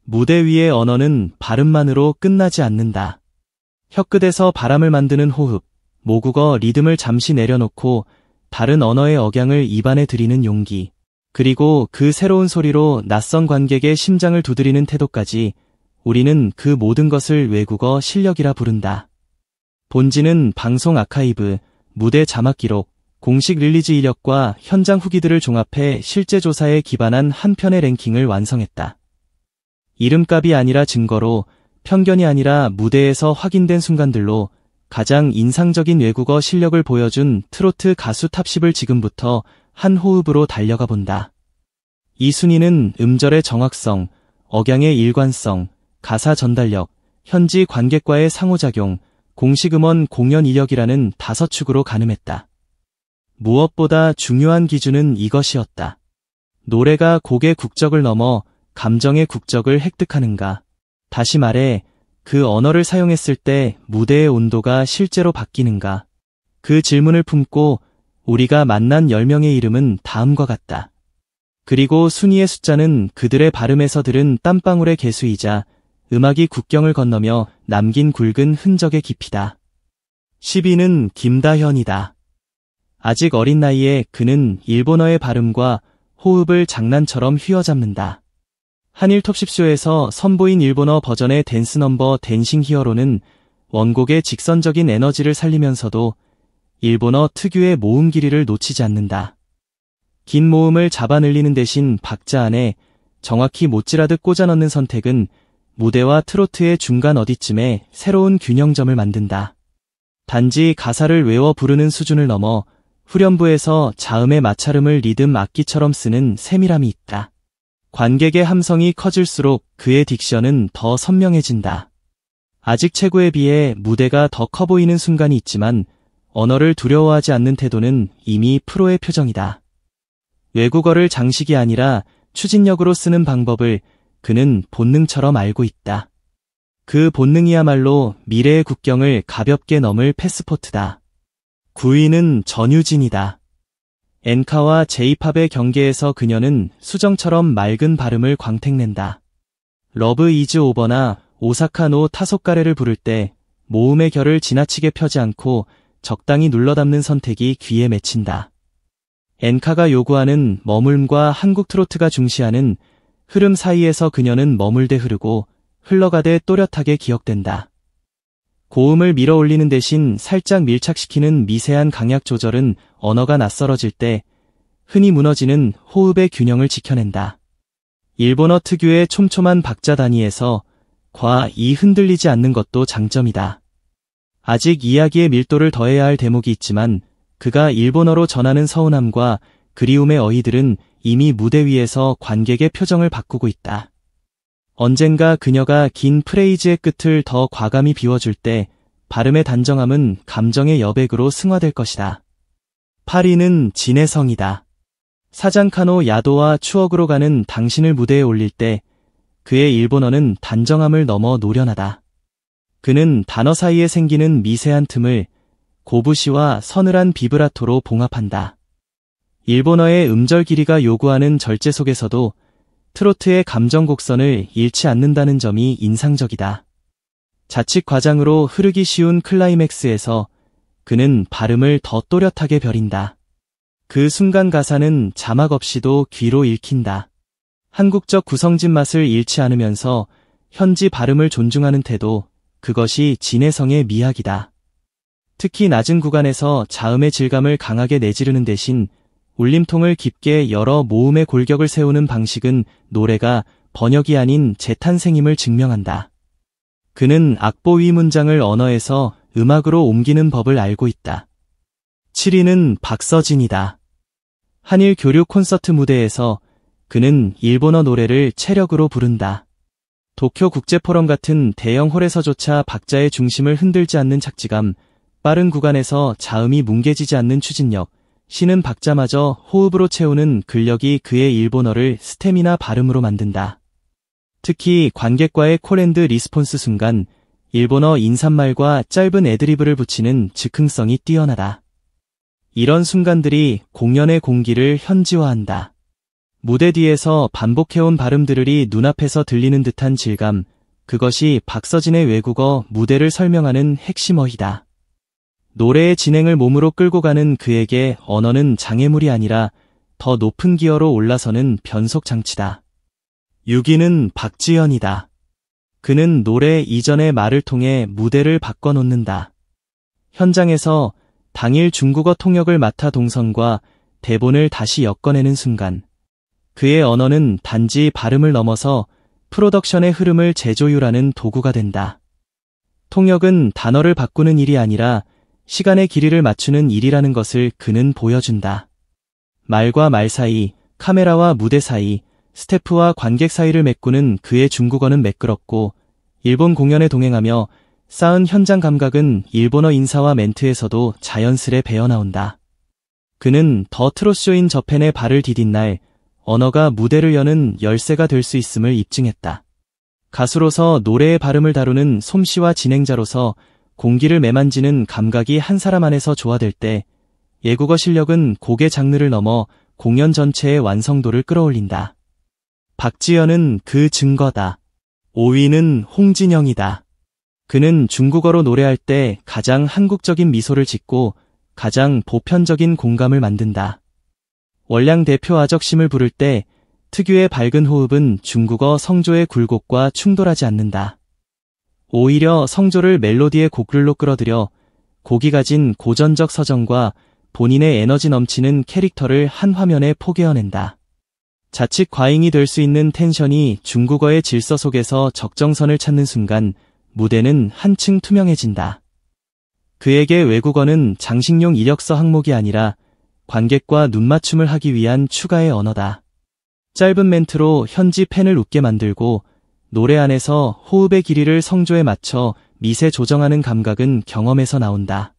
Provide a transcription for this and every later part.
무대 위의 언어는 발음만으로 끝나지 않는다. 혀끝에서 바람을 만드는 호흡, 모국어 리듬을 잠시 내려놓고 다른 언어의 억양을 입안에 들이는 용기, 그리고 그 새로운 소리로 낯선 관객의 심장을 두드리는 태도까지 우리는 그 모든 것을 외국어 실력이라 부른다. 본지는 방송 아카이브, 무대 자막 기록, 공식 릴리즈 이력과 현장 후기들을 종합해 실제 조사에 기반한 한 편의 랭킹을 완성했다. 이름값이 아니라 증거로, 편견이 아니라 무대에서 확인된 순간들로 가장 인상적인 외국어 실력을 보여준 트로트 가수 탑10을 지금부터 한 호흡으로 달려가 본다. 이 순위는 음절의 정확성, 억양의 일관성, 가사 전달력, 현지 관객과의 상호작용, 공식 음원 공연 이력이라는 5축으로 가늠했다. 무엇보다 중요한 기준은 이것이었다. 노래가 곡의 국적을 넘어 감정의 국적을 획득하는가. 다시 말해, 그 언어를 사용했을 때 무대의 온도가 실제로 바뀌는가. 그 질문을 품고 우리가 만난 10명의 이름은 다음과 같다. 그리고 순위의 숫자는 그들의 발음에서 들은 땀방울의 개수이자 음악이 국경을 건너며 남긴 굵은 흔적의 깊이다. 10위는 김다현이다. 아직 어린 나이에 그는 일본어의 발음과 호흡을 장난처럼 휘어잡는다. 한일 톱10쇼에서 선보인 일본어 버전의 댄스 넘버 댄싱 히어로는 원곡의 직선적인 에너지를 살리면서도 일본어 특유의 모음 길이를 놓치지 않는다. 긴 모음을 잡아 늘리는 대신 박자 안에 정확히 못질하듯 꽂아 넣는 선택은 무대와 트로트의 중간 어디쯤에 새로운 균형점을 만든다. 단지 가사를 외워 부르는 수준을 넘어 후렴부에서 자음의 마찰음을 리듬 악기처럼 쓰는 세밀함이 있다. 관객의 함성이 커질수록 그의 딕션은 더 선명해진다. 아직 최고에 비해 무대가 더 커 보이는 순간이 있지만 언어를 두려워하지 않는 태도는 이미 프로의 표정이다. 외국어를 장식이 아니라 추진력으로 쓰는 방법을 그는 본능처럼 알고 있다. 그 본능이야말로 미래의 국경을 가볍게 넘을 패스포트다. 9위는 전유진이다. 엔카와 제이팝의 경계에서 그녀는 수정처럼 맑은 발음을 광택낸다. 러브 이즈 오버나 오사카 노 타소카레를 부를 때 모음의 결을 지나치게 펴지 않고 적당히 눌러담는 선택이 귀에 맺힌다. 엔카가 요구하는 머물음과 한국 트로트가 중시하는 흐름 사이에서 그녀는 머물대 흐르고 흘러가되 또렷하게 기억된다. 고음을 밀어 올리는 대신 살짝 밀착시키는 미세한 강약 조절은 언어가 낯설어질 때 흔히 무너지는 호흡의 균형을 지켜낸다. 일본어 특유의 촘촘한 박자 단위에서 과히 흔들리지 않는 것도 장점이다. 아직 이야기의 밀도를 더해야 할 대목이 있지만 그가 일본어로 전하는 서운함과 그리움의 어휘들은 이미 무대 위에서 관객의 표정을 바꾸고 있다. 언젠가 그녀가 긴 프레이즈의 끝을 더 과감히 비워줄 때 발음의 단정함은 감정의 여백으로 승화될 것이다. 8위는 진혜성이다. 사장카노 야도와 추억으로 가는 당신을 무대에 올릴 때 그의 일본어는 단정함을 넘어 노련하다. 그는 단어 사이에 생기는 미세한 틈을 고부시와 서늘한 비브라토로 봉합한다. 일본어의 음절 길이가 요구하는 절제 속에서도 트로트의 감정 곡선을 잃지 않는다는 점이 인상적이다. 자칫 과장으로 흐르기 쉬운 클라이맥스에서 그는 발음을 더 또렷하게 벼린다. 그 순간 가사는 자막 없이도 귀로 읽힌다. 한국적 구성진 맛을 잃지 않으면서 현지 발음을 존중하는 태도, 그것이 진혜성의 미학이다. 특히 낮은 구간에서 자음의 질감을 강하게 내지르는 대신 울림통을 깊게 열어 모음의 골격을 세우는 방식은 노래가 번역이 아닌 재탄생임을 증명한다. 그는 악보 위 문장을 언어에서 음악으로 옮기는 법을 알고 있다. 7위는 박서진이다. 한일 교류 콘서트 무대에서 그는 일본어 노래를 체력으로 부른다. 도쿄 국제포럼 같은 대형 홀에서조차 박자의 중심을 흔들지 않는 착지감, 빠른 구간에서 자음이 뭉개지지 않는 추진력, 쉬는 박자마저 호흡으로 채우는 근력이 그의 일본어를 스태미나 발음으로 만든다. 특히 관객과의 콜앤드 리스폰스 순간 일본어 인사말과 짧은 애드리브를 붙이는 즉흥성이 뛰어나다. 이런 순간들이 공연의 공기를 현지화한다. 무대 뒤에서 반복해온 발음들이 눈앞에서 들리는 듯한 질감, 그것이 박서진의 외국어 무대를 설명하는 핵심어이다. 노래의 진행을 몸으로 끌고 가는 그에게 언어는 장애물이 아니라 더 높은 기어로 올라서는 변속 장치다. 6위는 박지연이다. 그는 노래 이전의 말을 통해 무대를 바꿔놓는다. 현장에서 당일 중국어 통역을 맡아 동선과 대본을 다시 엮어내는 순간, 그의 언어는 단지 발음을 넘어서 프로덕션의 흐름을 재조율하는 도구가 된다. 통역은 단어를 바꾸는 일이 아니라 시간의 길이를 맞추는 일이라는 것을 그는 보여준다. 말과 말 사이, 카메라와 무대 사이, 스태프와 관객 사이를 메꾸는 그의 중국어는 매끄럽고 일본 공연에 동행하며 쌓은 현장 감각은 일본어 인사와 멘트에서도 자연스레 배어나온다. 그는 더 트롯쇼인 저펜의 발을 디딘 날 언어가 무대를 여는 열쇠가 될 수 있음을 입증했다. 가수로서 노래의 발음을 다루는 솜씨와 진행자로서 공기를 매만지는 감각이 한 사람 안에서 조화될 때 예국어 실력은 곡의 장르를 넘어 공연 전체의 완성도를 끌어올린다. 박지연은 그 증거다. 5위는 홍진영이다. 그는 중국어로 노래할 때 가장 한국적인 미소를 짓고 가장 보편적인 공감을 만든다. 월량 대표 아적심을 부를 때 특유의 밝은 호흡은 중국어 성조의 굴곡과 충돌하지 않는다. 오히려 성조를 멜로디의 곡률로 끌어들여 곡이 가진 고전적 서정과 본인의 에너지 넘치는 캐릭터를 한 화면에 포개어낸다. 자칫 과잉이 될 수 있는 텐션이 중국어의 질서 속에서 적정선을 찾는 순간 무대는 한층 투명해진다. 그에게 외국어는 장식용 이력서 항목이 아니라 관객과 눈맞춤을 하기 위한 추가의 언어다. 짧은 멘트로 현지 팬을 웃게 만들고 노래 안에서 호흡의 길이를 성조에 맞춰 미세 조정하는 감각은 경험에서 나온다.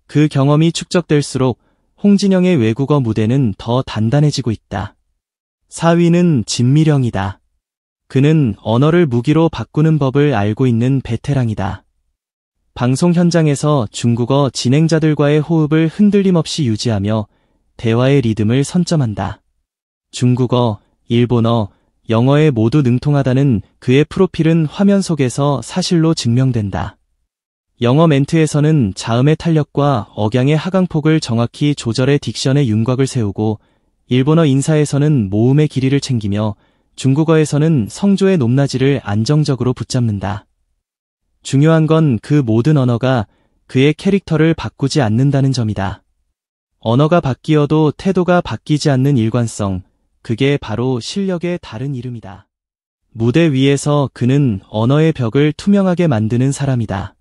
그 경험이 축적될수록 홍진영의 외국어 무대는 더 단단해지고 있다. 4위는 진미령이다. 그는 언어를 무기로 바꾸는 법을 알고 있는 베테랑이다. 방송 현장에서 중국어 진행자들과의 호흡을 흔들림 없이 유지하며 대화의 리듬을 선점한다. 중국어, 일본어, 영어에 모두 능통하다는 그의 프로필은 화면 속에서 사실로 증명된다. 영어 멘트에서는 자음의 탄력과 억양의 하강폭을 정확히 조절해 딕션의 윤곽을 세우고 일본어 인사에서는 모음의 길이를 챙기며 중국어에서는 성조의 높낮이를 안정적으로 붙잡는다. 중요한 건 그 모든 언어가 그의 캐릭터를 바꾸지 않는다는 점이다. 언어가 바뀌어도 태도가 바뀌지 않는 일관성, 그게 바로 실력의 다른 이름이다. 무대 위에서 그는 언어의 벽을 투명하게 만드는 사람이다.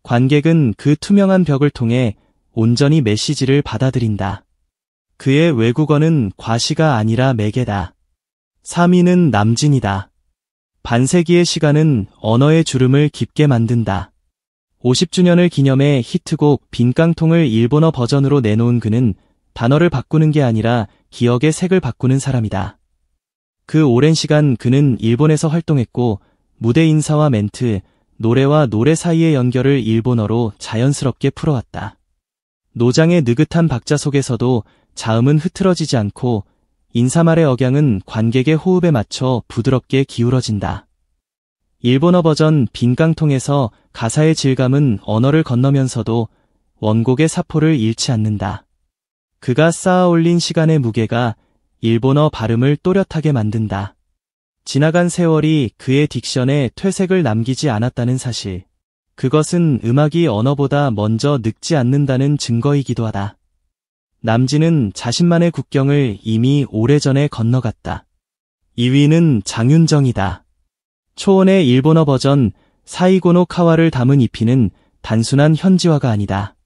관객은 그 투명한 벽을 통해 온전히 메시지를 받아들인다. 그의 외국어는 과시가 아니라 매개다. 3위는 남진이다. 반세기의 시간은 언어의 주름을 깊게 만든다. 50주년을 기념해 히트곡 빈깡통을 일본어 버전으로 내놓은 그는 단어를 바꾸는 게 아니라 기억의 색을 바꾸는 사람이다. 그 오랜 시간 그는 일본에서 활동했고 무대 인사와 멘트, 노래와 노래 사이의 연결을 일본어로 자연스럽게 풀어왔다. 노장의 느긋한 박자 속에서도 자음은 흐트러지지 않고 인사말의 억양은 관객의 호흡에 맞춰 부드럽게 기울어진다. 일본어 버전 빈깡통에서 가사의 질감은 언어를 건너면서도 원곡의 사포를 잃지 않는다. 그가 쌓아 올린 시간의 무게가 일본어 발음을 또렷하게 만든다. 지나간 세월이 그의 딕션에 퇴색을 남기지 않았다는 사실. 그것은 음악이 언어보다 먼저 늙지 않는다는 증거이기도 하다. 남진은 자신만의 국경을 이미 오래전에 건너갔다. 2위는 장윤정이다. 초원의 일본어 버전 사이고노 카와를 담은 EP는 단순한 현지화가 아니다.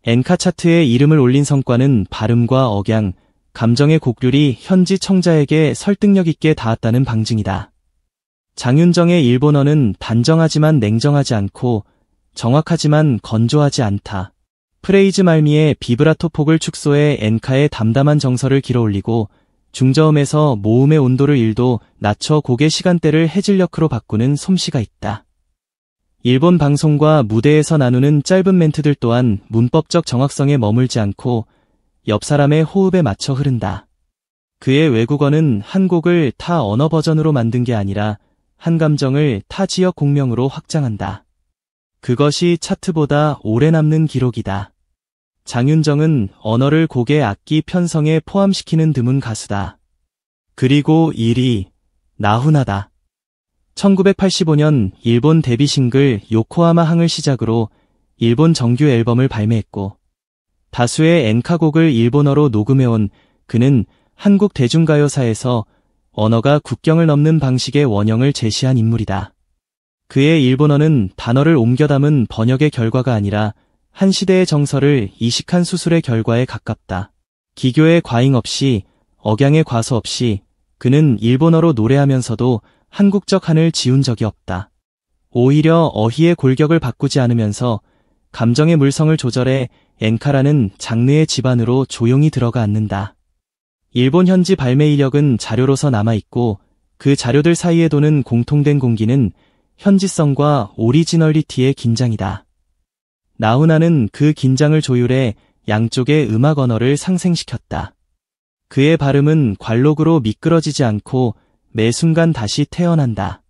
엔카 차트에 이름을 올린 성과는 발음과 억양, 감정의 곡률이 현지 청자에게 설득력 있게 닿았다는 방증이다. 장윤정의 일본어는 단정하지만 냉정하지 않고 정확하지만 건조하지 않다. 프레이즈 말미에 비브라토 폭을 축소해 엔카의 담담한 정서를 길어올리고 중저음에서 모음의 온도를 1도 낮춰 곡의 시간대를 해질녘으로 바꾸는 솜씨가 있다. 일본 방송과 무대에서 나누는 짧은 멘트들 또한 문법적 정확성에 머물지 않고 옆 사람의 호흡에 맞춰 흐른다. 그의 외국어는 한 곡을 타 언어 버전으로 만든 게 아니라 한 감정을 타 지역 공명으로 확장한다. 그것이 차트보다 오래 남는 기록이다. 장윤정은 언어를 곡의 악기 편성에 포함시키는 드문 가수다. 그리고 1위, 나훈아다. 1985년 일본 데뷔 싱글 요코하마 항을 시작으로 일본 정규 앨범을 발매했고 다수의 엔카곡을 일본어로 녹음해온 그는 한국 대중가요사에서 언어가 국경을 넘는 방식의 원형을 제시한 인물이다. 그의 일본어는 단어를 옮겨 담은 번역의 결과가 아니라 한 시대의 정서를 이식한 수술의 결과에 가깝다. 기교의 과잉 없이, 억양의 과소 없이 그는 일본어로 노래하면서도 한국적 한을 지운 적이 없다. 오히려 어휘의 골격을 바꾸지 않으면서 감정의 물성을 조절해 엔카라는 장르의 집안으로 조용히 들어가 앉는다. 일본 현지 발매 이력은 자료로서 남아있고 그 자료들 사이에 도는 공통된 공기는 현지성과 오리지널리티의 긴장이다. 나훈아는 그 긴장을 조율해 양쪽의 음악 언어를 상생시켰다. 그의 발음은 관록으로 미끄러지지 않고 매 순간 다시 태어난다.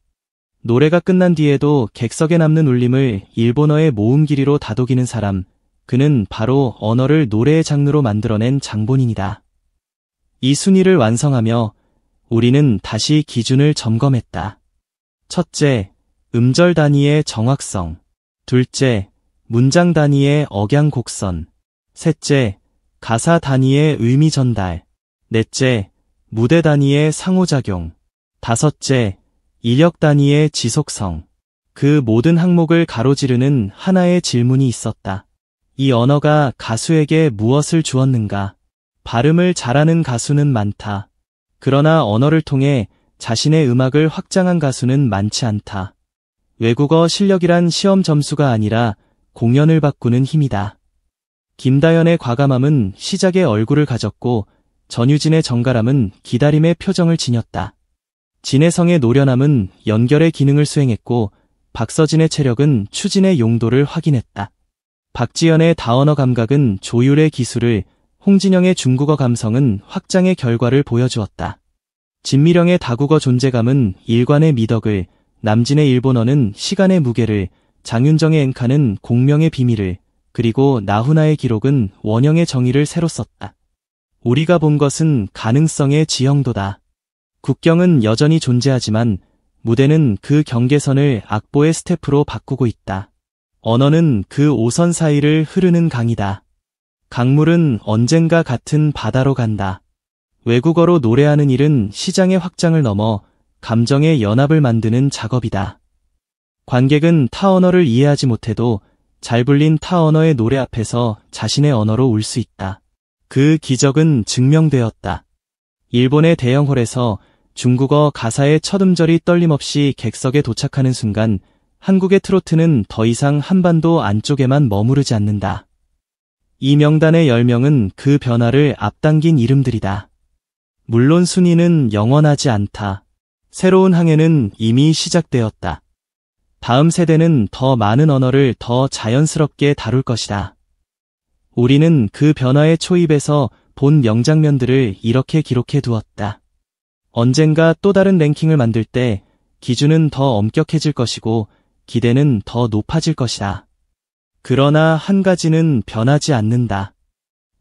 노래가 끝난 뒤에도 객석에 남는 울림을 일본어의 모음 길이로 다독이는 사람, 그는 바로 언어를 노래의 장르로 만들어낸 장본인이다. 이 순위를 완성하며 우리는 다시 기준을 점검했다. 첫째, 음절 단위의 정확성. 둘째, 문장 단위의 억양 곡선. 셋째, 가사 단위의 의미 전달. 넷째, 무대 단위의 상호작용. 다섯째, 이력 단위의 지속성. 그 모든 항목을 가로지르는 하나의 질문이 있었다. 이 언어가 가수에게 무엇을 주었는가? 발음을 잘하는 가수는 많다. 그러나 언어를 통해 자신의 음악을 확장한 가수는 많지 않다. 외국어 실력이란 시험 점수가 아니라 공연을 바꾸는 힘이다. 김다연의 과감함은 시작의 얼굴을 가졌고 전유진의 정갈함은 기다림의 표정을 지녔다. 진혜성의 노련함은 연결의 기능을 수행했고 박서진의 체력은 추진의 용도를 확인했다. 박지연의 다언어 감각은 조율의 기술을, 홍진영의 중국어 감성은 확장의 결과를 보여주었다. 진미령의 다국어 존재감은 일관의 미덕을, 남진의 일본어는 시간의 무게를, 장윤정의 엔카는 공명의 비밀을, 그리고 나훈아의 기록은 원형의 정의를 새로 썼다. 우리가 본 것은 가능성의 지형도다. 국경은 여전히 존재하지만 무대는 그 경계선을 악보의 스태프로 바꾸고 있다. 언어는 그 오선 사이를 흐르는 강이다. 강물은 언젠가 같은 바다로 간다. 외국어로 노래하는 일은 시장의 확장을 넘어 감정의 연합을 만드는 작업이다. 관객은 타 언어를 이해하지 못해도 잘 불린 타 언어의 노래 앞에서 자신의 언어로 울 수 있다. 그 기적은 증명되었다. 일본의 대형홀에서 중국어 가사의 첫 음절이 떨림없이 객석에 도착하는 순간 한국의 트로트는 더 이상 한반도 안쪽에만 머무르지 않는다. 이 명단의 10명은 그 변화를 앞당긴 이름들이다. 물론 순위는 영원하지 않다. 새로운 항해는 이미 시작되었다. 다음 세대는 더 많은 언어를 더 자연스럽게 다룰 것이다. 우리는 그 변화의 초입에서 본 명장면들을 이렇게 기록해 두었다. 언젠가 또 다른 랭킹을 만들 때 기준은 더 엄격해질 것이고 기대는 더 높아질 것이다. 그러나 한 가지는 변하지 않는다.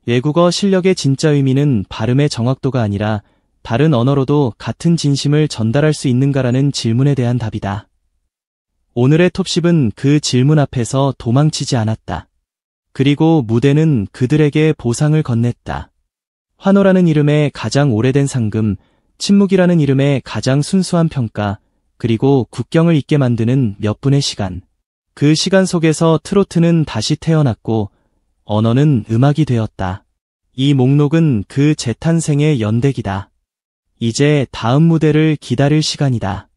외국어 실력의 진짜 의미는 발음의 정확도가 아니라 다른 언어로도 같은 진심을 전달할 수 있는가라는 질문에 대한 답이다. 오늘의 톱10은 그 질문 앞에서 도망치지 않았다. 그리고 무대는 그들에게 보상을 건넸다. 환호라는 이름의 가장 오래된 상금, 침묵이라는 이름의 가장 순수한 평가, 그리고 국경을 잊게 만드는 몇 분의 시간. 그 시간 속에서 트로트는 다시 태어났고 언어는 음악이 되었다. 이 목록은 그 재탄생의 연대기다. 이제 다음 무대를 기다릴 시간이다.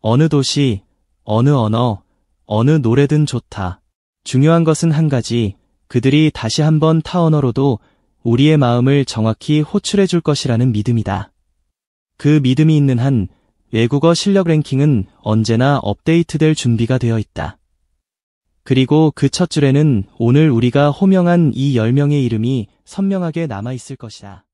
어느 도시, 어느 언어, 어느 노래든 좋다. 중요한 것은 한 가지, 그들이 다시 한번 타 언어로도 우리의 마음을 정확히 호출해 줄 것이라는 믿음이다. 그 믿음이 있는 한 외국어 실력 랭킹은 언제나 업데이트될 준비가 되어 있다. 그리고 그 첫 줄에는 오늘 우리가 호명한 이 10명의 이름이 선명하게 남아 있을 것이다.